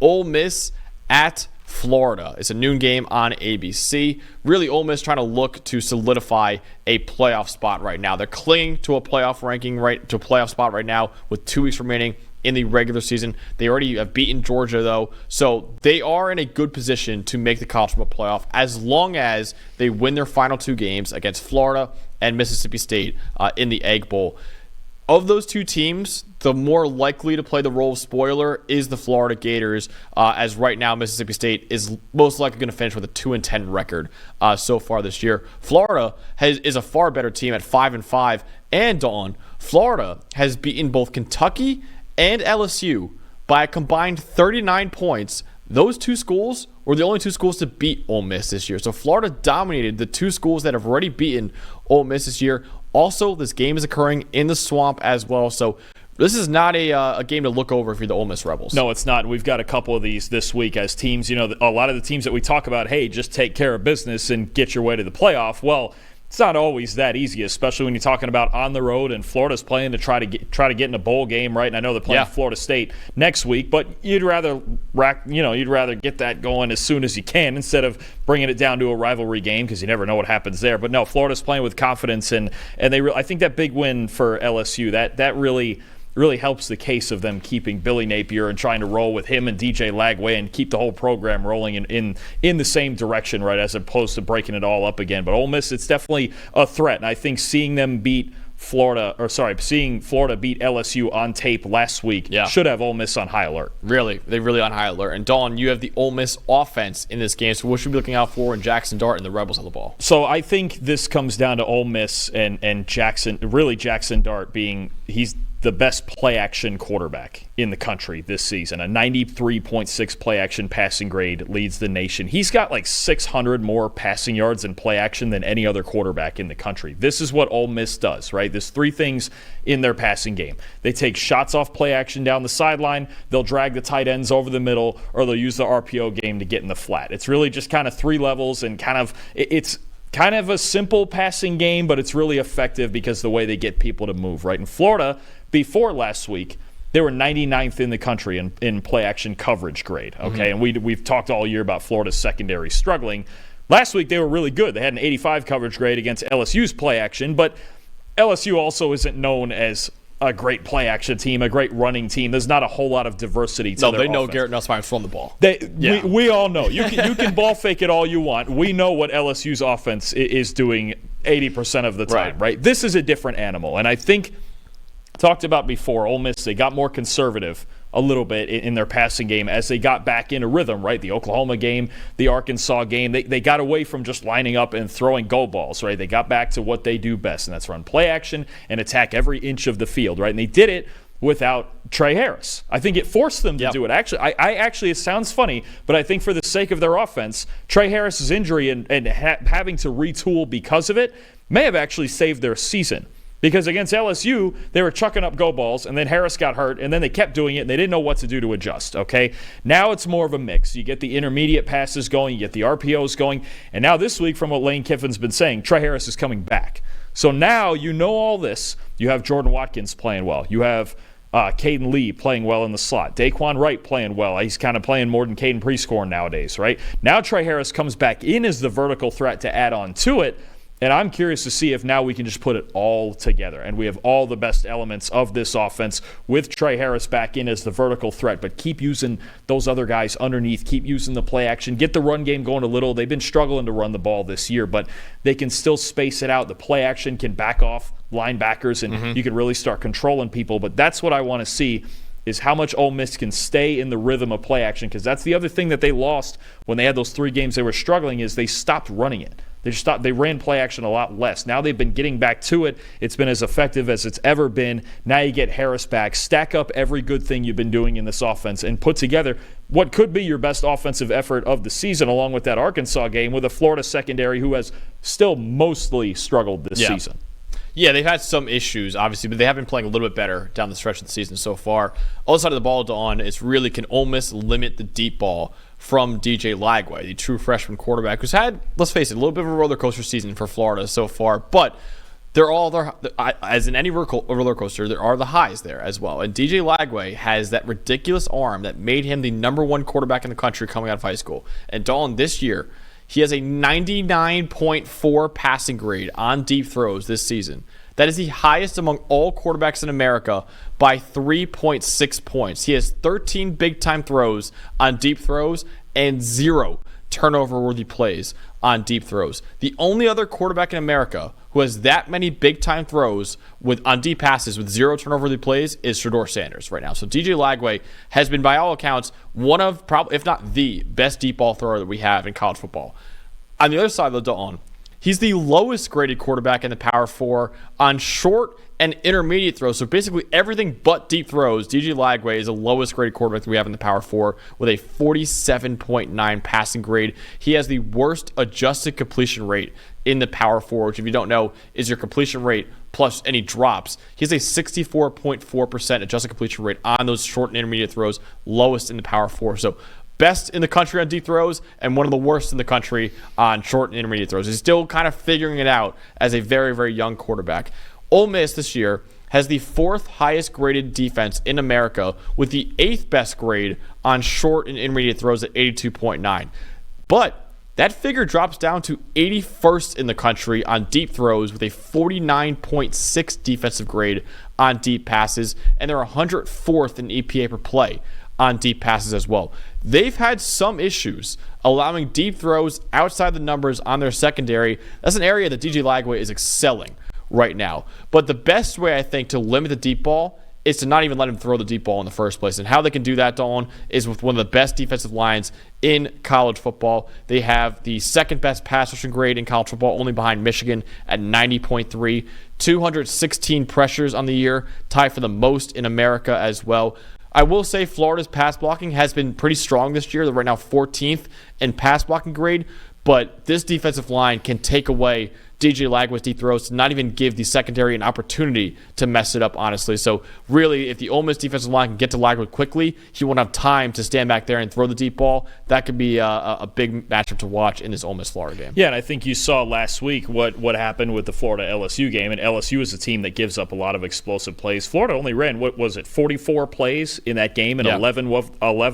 Ole Miss at Florida. It's a noon game on ABC. Really, Ole Miss trying to look to solidify a playoff spot right now. They're clinging to a playoff spot right now with 2 weeks remaining in the regular season. They already have beaten Georgia, though, so they are in a good position to make the college football playoff as long as they win their final 2 games against Florida and Mississippi State in the Egg Bowl. Of those 2 teams, the more likely to play the role of spoiler is the Florida Gators, as right now Mississippi State is most likely going to finish with a 2-10 record so far this year. Florida is a far better team at 5-5, and Dawn, Florida has beaten both Kentucky and LSU by a combined 39 points. Those 2 schools were the only 2 schools to beat Ole Miss this year. So Florida dominated the 2 schools that have already beaten Ole Miss this year. Also, this game is occurring in the Swamp as well. So this is not a game to look over if you're the Ole Miss Rebels. No, it's not. We've got a couple of these this week as teams. You know, a lot of the teams that we talk about, hey, just take care of business and get your way to the playoff. Well, it's not always that easy, especially when you're talking about on the road, and Florida's playing to try to get in a bowl game, right? And I know they're playing Florida State next week, but you'd rather get that going as soon as you can instead of bringing it down to a rivalry game because you never know what happens there. But no, Florida's playing with confidence, and I think that big win for LSU that really helps the case of them keeping Billy Napier and trying to roll with him and DJ Lagway and keep the whole program rolling in the same direction, right, as opposed to breaking it all up again. But Ole Miss, it's definitely a threat, and I think seeing Florida beat LSU on tape last week should have Ole Miss on high alert. Really, they're really on high alert. And Dawn, you have the Ole Miss offense in this game, so what should we be looking out for when Jackson Dart and the Rebels have the ball? So I think this comes down to Ole Miss and Jackson Dart he's the best play-action quarterback in the country this season. A 93.6 play-action passing grade leads the nation. He's got like 600 more passing yards in play-action than any other quarterback in the country. This is what Ole Miss does, right? There's 3 things in their passing game. They take shots off play-action down the sideline, they'll drag the tight ends over the middle, or they'll use the RPO game to get in the flat. It's really just kind of 3 levels, and it's kind of a simple passing game, but it's really effective because the way they get people to move, right? In Florida, before last week, they were 99th in the country in play-action coverage grade, okay? And we've talked all year about Florida's secondary struggling. Last week, they were really good. They had an 85 coverage grade against LSU's play-action, but LSU also isn't known as a great play-action team, a great running team. There's not a whole lot of diversity to their offense. They know Garrett Nussmeier's throwing the ball. We all know. You can ball fake it all you want. We know what LSU's offense is doing 80% of the time, right? This is a different animal, and I think talked about before, Ole Miss, they got more conservative a little bit in their passing game as they got back into rhythm, right? The Oklahoma game, the Arkansas game, they got away from just lining up and throwing go balls, right? They got back to what they do best, and that's run play action and attack every inch of the field, right? And they did it without Trey Harris. I think it forced them to do it. Actually, it sounds funny, but I think for the sake of their offense, Trey Harris's injury and having to retool because of it may have actually saved their season. Because against LSU, they were chucking up go balls, and then Harris got hurt, and then they kept doing it, and they didn't know what to do to adjust, okay? Now it's more of a mix. You get the intermediate passes going, you get the RPOs going, and now this week, from what Lane Kiffin's been saying, Trey Harris is coming back. So now you know all this. You have Jordan Watkins playing well. You have Caden Lee playing well in the slot. Daquan Wright playing well. He's kind of playing more than Caden Prescorn nowadays, right? Now Trey Harris comes back in as the vertical threat to add on to it. And I'm curious to see if now we can just put it all together and we have all the best elements of this offense with Trey Harris back in as the vertical threat, but keep using those other guys underneath, keep using the play action, get the run game going a little. They've been struggling to run the ball this year, but they can still space it out. The play action can back off linebackers, and you can really start controlling people. But that's what I want to see, is how much Ole Miss can stay in the rhythm of play action, because that's the other thing that they lost when they had those 3 games they were struggling, is they stopped running it. They ran play action a lot less. Now they've been getting back to it. It's been as effective as it's ever been. Now you get Harris back. Stack up every good thing you've been doing in this offense and put together what could be your best offensive effort of the season, along with that Arkansas game with a Florida secondary who has still mostly struggled this season. Yeah, they've had some issues, obviously, but they have been playing a little bit better down the stretch of the season so far. Other side of the ball, Dawn, is really, can Ole Miss limit the deep ball from DJ Lagway, the true freshman quarterback, who's had, let's face it, a little bit of a roller coaster season for Florida so far, but they're all there. As in any roller coaster, there are the highs there as well. And DJ Lagway has that ridiculous arm that made him the number one quarterback in the country coming out of high school. And Dalton, this year, he has a 99.4 passing grade on deep throws this season. That is the highest among all quarterbacks in America by 3.6 points. He has 13 big-time throws on deep throws and 0 turnover-worthy plays on deep throws. The only other quarterback in America who has that many big-time throws on deep passes with 0 turnover-worthy plays is Shedeur Sanders right now. So DJ Lagway has been, by all accounts, one of, probably, if not the best deep ball thrower that we have in college football. On the other side of the Dalton, he's the lowest graded quarterback in the Power 4 on short and intermediate throws. So basically everything but deep throws, DJ Lagway is the lowest graded quarterback that we have in the Power 4 with a 47.9 passing grade. He has the worst adjusted completion rate in the Power 4, which if you don't know is your completion rate plus any drops. He has a 64.4% adjusted completion rate on those short and intermediate throws, lowest in the Power 4. So best in the country on deep throws and one of the worst in the country on short and intermediate throws. He's still kind of figuring it out as a very, very young quarterback. Ole Miss this year has the 4th highest graded defense in America with the 8th best grade on short and intermediate throws at 82.9. But that figure drops down to 81st in the country on deep throws with a 49.6 defensive grade on deep passes, and they're 104th in EPA per play on deep passes as well. They've had some issues allowing deep throws outside the numbers on their secondary. That's an area that DJ Lagway is excelling right now. But the best way, I think, to limit the deep ball is to not even let him throw the deep ball in the first place. And how they can do that, Dawn, is with one of the best defensive lines in college football. They have the 2nd best pass rushing grade in college football, only behind Michigan at 90.3. 216 pressures on the year, tied for the most in America as well. I will say Florida's pass blocking has been pretty strong this year. They're right now 14th in pass blocking grade, but this defensive line can take away DJ Lagway's deep throws to not even give the secondary an opportunity to mess it up, honestly. So really, if the Ole Miss defensive line can get to Lagway quickly, he won't have time to stand back there and throw the deep ball. That could be a big matchup to watch in this Ole Miss-Florida game. Yeah, and I think you saw last week what happened with the Florida-LSU game, and LSU is a team that gives up a lot of explosive plays. Florida only ran, 44 plays in that game, and 11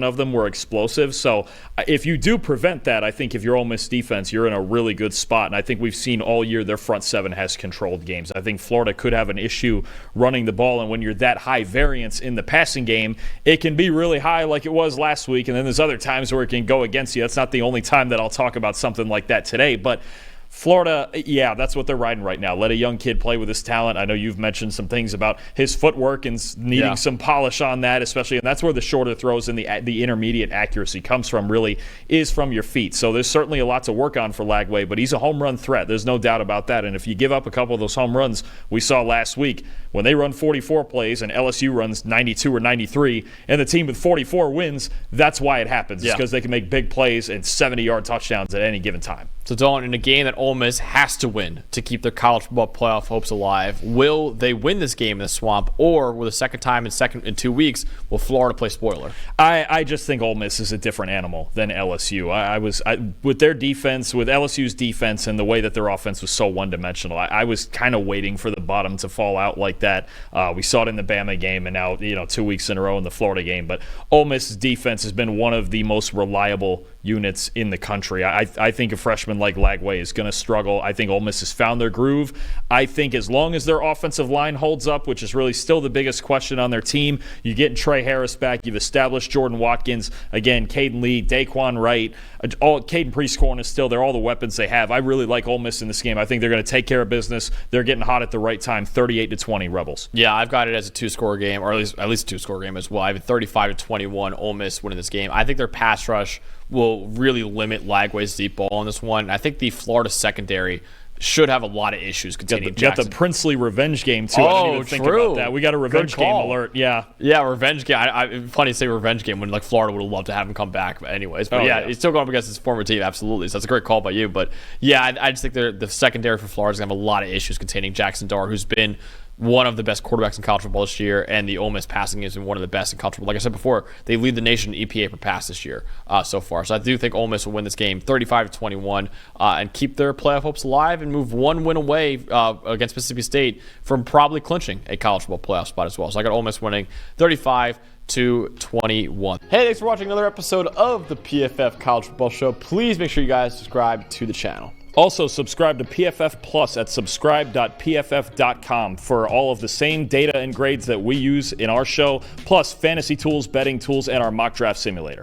of them were explosive. So if you do prevent that, I think if you're Ole Miss defense, you're in a really good spot, and I think we've seen all year their front seven has controlled games. I think Florida could have an issue running the ball, and when you're that high variance in the passing game, it can be really high like it was last week, and then there's other times where it can go against you. That's not the only time that I'll talk about something like that today, but Florida, yeah, that's what they're riding right now. Let a young kid play with his talent. I know you've mentioned some things about his footwork and needing some polish on that, especially, and that's where the shorter throws and the intermediate accuracy comes from, really, is from your feet. So there's certainly a lot to work on for Lagway, but he's a home run threat. There's no doubt about that. And if you give up a couple of those home runs we saw last week, when they run 44 plays and LSU runs 92 or 93, and the team with 44 wins, that's why it happens. It's because they can make big plays and 70-yard touchdowns at any given time. So, Dawn, in a game that Ole Miss has to win to keep their college football playoff hopes alive, will they win this game in the Swamp, or will the second time in 2 weeks, will Florida play spoiler? I just think Ole Miss is a different animal than LSU. With their defense, with LSU's defense and the way that their offense was so one-dimensional, I was kind of waiting for the bottom to fall out like that. We saw it in the Bama game and now 2 weeks in a row in the Florida game. But Ole Miss's defense has been one of the most reliable units in the country. I think a freshman like Lagway is going to struggle. I think Ole Miss has found their groove. I think as long as their offensive line holds up, which is really still the biggest question on their team, you get Trey Harris back, you've established Jordan Watkins, again, Caden Lee, Daquan Wright, Caden Prieskorn is still there, all the weapons they have. I really like Ole Miss in this game. I think they're going to take care of business. They're getting hot at the right time, 38-20 Rebels. Yeah, I've got it as a two-score game, or at least a two-score game as well. I have it 35-21 Ole Miss winning this game. I think their pass rush will really limit Lagway's deep ball in this one. I think the Florida secondary should have a lot of issues containing Jackson. You got the Princely revenge game, too. I didn't even think about that. We got a revenge game alert. Yeah, revenge game. Funny to say revenge game when Florida would have loved to have him come back. But anyways, he's still going up against his former team, absolutely. So that's a great call by you. But yeah, I just think the secondary for Florida is going to have a lot of issues containing Jackson Darr, who's been one of the best quarterbacks in college football this year, and the Ole Miss passing is one of the best in college football. Like I said before, they lead the nation in EPA per pass this year so far. So I do think Ole Miss will win this game 35-21 and keep their playoff hopes alive and move one win away against Mississippi State from probably clinching a college football playoff spot as well. So I got Ole Miss winning 35-21. Hey, thanks for watching another episode of the PFF College Football Show. Please make sure you guys subscribe to the channel. Also, subscribe to PFF Plus at subscribe.pff.com for all of the same data and grades that we use in our show, plus fantasy tools, betting tools, and our mock draft simulator.